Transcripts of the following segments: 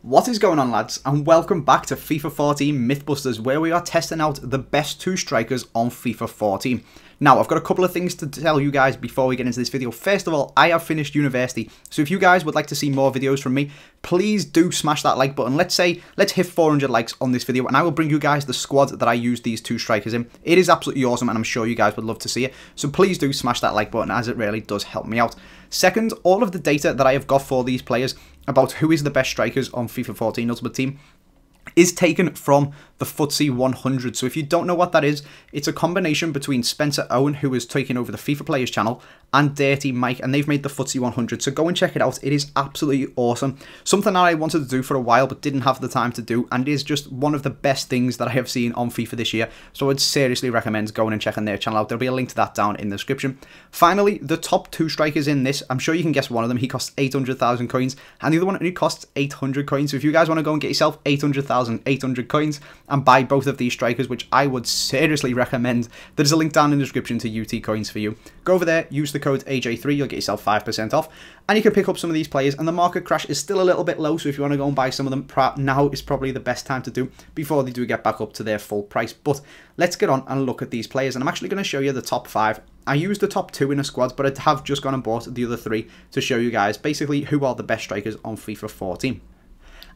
What is going on, lads, and welcome back to FIFA 14 Mythbusters, where we are testing out the best two strikers on FIFA 14. Now, I've got a couple of things to tell you guys before we get into this video. First of all, I have finished university, so if you guys would like to see more videos from me, please do smash that like button. Let's hit 400 likes on this video, and I will bring you guys the squad that I use these two strikers in. It is absolutely awesome, and I'm sure you guys would love to see it, so please do smash that like button, as it really does help me out. Second, all of the data that I have got for these players about who is the best strikers on FIFA 14 Ultimate Team is taken from the FUTSE100. So if you don't know what that is, it's a combination between Spencer Owen, who is taking over the FIFA Players channel, and Dirty Mike, and they've made the FUTSE100. So go and check it out. It is absolutely awesome. Something that I wanted to do for a while but didn't have the time to do, and it is just one of the best things that I have seen on FIFA this year. So I'd seriously recommend going and checking their channel out. There'll be a link to that down in the description. Finally, the top two strikers in this, I'm sure you can guess one of them. He costs 800,000 coins, and the other one only costs 800 coins. So if you guys want to go and get yourself 800,800 coins and buy both of these strikers, which I would seriously recommend, there's a link down in the description to UT coins for you. Go over there, use the code AJ3, you'll get yourself 5% off, and you can pick up some of these players. And the market crash is still a little bit low, so if you want to go and buy some of them, now is probably the best time to do before they do get back up to their full price. But let's get on and look at these players, and I'm actually going to show you the top 5. I used the top 2 in a squad, but I have just gone and bought the other 3 to show you guys basically who are the best strikers on FIFA 14.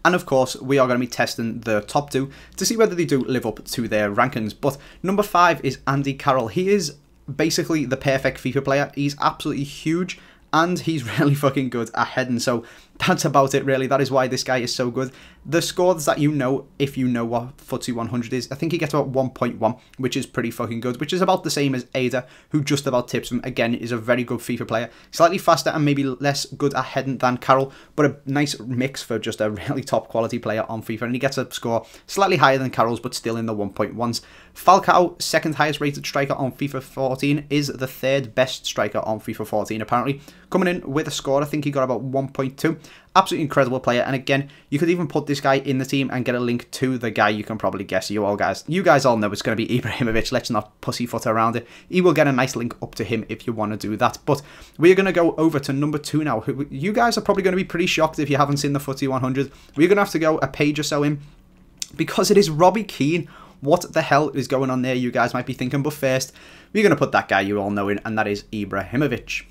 And of course, we are going to be testing the top 2 to see whether they do live up to their rankings. But number 5 is Andy Carroll. He is basically the perfect FIFA player. He's absolutely huge, and he's really fucking good at heading. So that's about it, really. That is why this guy is so good. The scores that you know, if you know what FUTSE100 is, I think he gets about 1.1, which is pretty fucking good, which is about the same as Ada, who just about tips him. Again, is a very good FIFA player. Slightly faster and maybe less good at heading than Carroll, but a nice mix for just a really top quality player on FIFA. And he gets a score slightly higher than Carroll's, but still in the 1.1s. Falcao, second highest rated striker on FIFA 14, is the 3rd best striker on FIFA 14, apparently. Coming in with a score, I think he got about 1.2. Absolutely incredible player, and again, you could even put this guy in the team and get a link to the guy. You can probably guess. You guys all know it's going to be Ibrahimovic. Let's not pussyfoot around it. He will get a nice link up to him if you want to do that. But we are going to go over to number 2 now. You guys are probably going to be pretty shocked if you haven't seen the FUTSE100. We're going to have to go a page or so in, because it is Robbie Keane. What the hell is going on there, you guys might be thinking. But first, we're going to put that guy you all know in, and that is Ibrahimovic.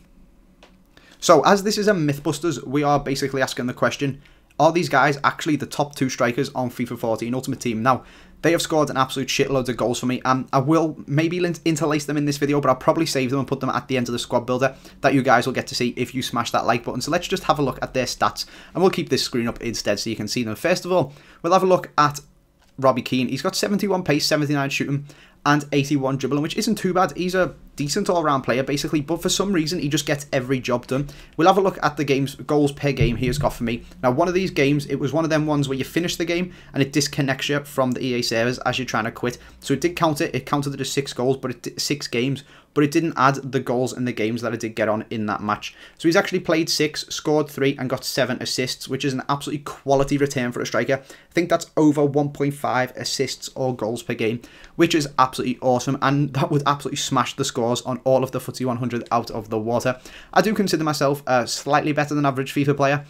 So, as this is a Mythbusters, we are basically asking the question, are these guys actually the top 2 strikers on FIFA 14 Ultimate Team? Now, they have scored an absolute shitload of goals for me, and I will maybe interlace them in this video, but I'll probably save them and put them at the end of the squad builder that you guys will get to see if you smash that like button. So let's just have a look at their stats, and we'll keep this screen up instead so you can see them. First of all, we'll have a look at Robbie Keane. He's got 71 pace, 79 shooting, and 81 dribbling, which isn't too bad. He's a decent all-round player, basically, but for some reason, he just gets every job done. We'll have a look at the goals per game he has got for me. Now, one of these games, it was one of them ones where you finish the game, and it disconnects you from the EA servers as you're trying to quit. So it did count it. It counted it as 6 goals, but 6 games, but it didn't add the goals in the games that I did get on in that match. So he's actually played 6, scored 3, and got 7 assists, which is an absolutely quality return for a striker. I think that's over 1.5 assists or goals per game, which is absolutely awesome, and that would absolutely smash the scores on all of the FUTSE100 out of the water. I do consider myself a slightly better than average FIFA player,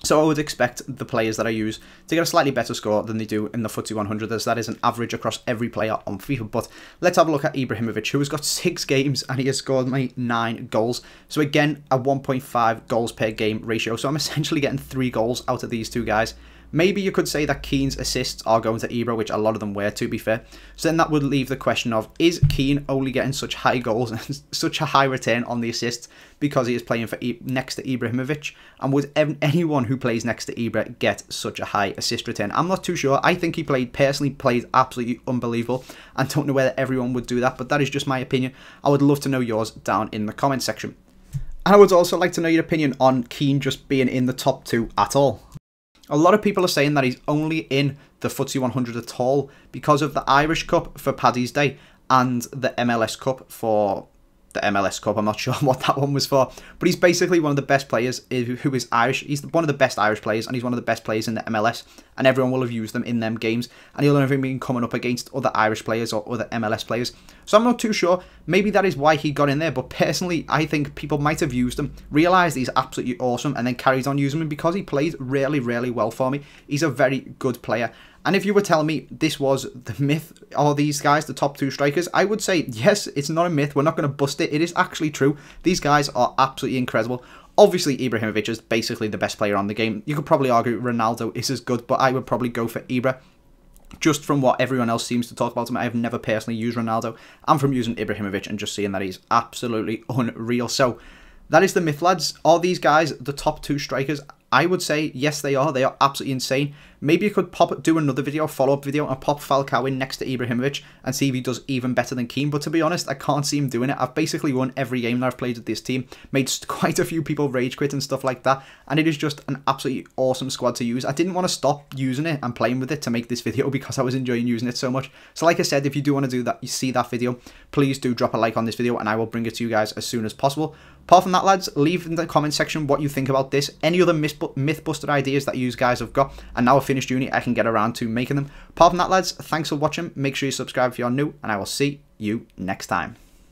so I would expect the players that I use to get a slightly better score than they do in the FUTSE100, as that is an average across every player on FIFA. But let's have a look at Ibrahimovic, who has got 6 games and he has scored me 9 goals. So again, a 1.5 goals per game ratio. So I'm essentially getting 3 goals out of these 2 guys. Maybe you could say that Keane's assists are going to Ibra, which a lot of them were, to be fair. So then that would leave the question of, is Keane only getting such high goals and such a high return on the assists because he is playing for next to Ibrahimovic? And would anyone who plays next to Ibra get such a high assist return? I'm not too sure. I think he personally played absolutely unbelievable, and don't know whether everyone would do that, but that is just my opinion. I would love to know yours down in the comment section. And I would also like to know your opinion on Keane just being in the top 2 at all. A lot of people are saying that he's only in the FUTSE100 at all because of the Irish Cup for Paddy's Day and the MLS Cup for the MLS Cup. I'm not sure what that one was for, but he's basically one of the best players who is Irish. He's one of the best Irish players, and he's one of the best players in the MLS, and everyone will have used them in them games, and he'll have been coming up against other Irish players or other MLS players. So I'm not too sure. Maybe that is why he got in there, but personally, I think people might have used him, realised he's absolutely awesome, and then carried on using him because he plays really, really well for me. He's a very good player. And if you were telling me this was the myth, or these guys, the top 2 strikers, I would say, yes, it's not a myth. We're not going to bust it. It is actually true. These guys are absolutely incredible. Obviously, Ibrahimovic is basically the best player on the game. You could probably argue Ronaldo is as good, but I would probably go for Ibra. Just from what everyone else seems to talk about him, I have never personally used Ronaldo. I'm from using Ibrahimovic and just seeing that he's absolutely unreal. So that is the myth, lads. Are these guys the top 2 strikers? I would say yes, they are. They are absolutely insane. Maybe you could do another video, follow-up video, and pop Falcao in next to Ibrahimovic and see if he does even better than Keane. But to be honest, I can't see him doing it. I've basically won every game that I've played with this team, made quite a few people rage quit and stuff like that, and it is just an absolutely awesome squad to use. I didn't want to stop using it and playing with it to make this video because I was enjoying using it so much. So like I said, if you do want to do that, you see that video, please do drop a like on this video and I will bring it to you guys as soon as possible. Apart from that, lads, leave in the comment section what you think about this, any other Mythbuster ideas that you guys have got, and now I've finished uni, I can get around to making them. Apart from that, lads, thanks for watching, make sure you subscribe if you're new, and I will see you next time.